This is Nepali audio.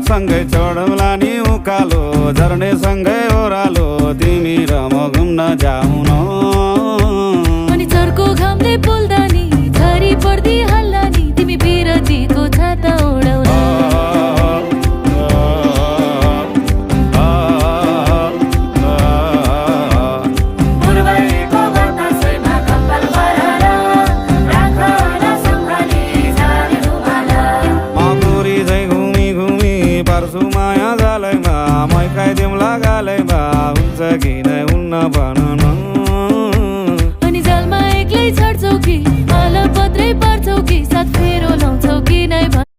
सँगै चढौला नि उकालो झर्ने सँगै ओह्रालो तिमी र म घुम्न जाउँ न अनि चर्को घामले पोल्दा नि झरी पर्दी हल्ला नि तिमी बिरतीको छाता ओढाउला माया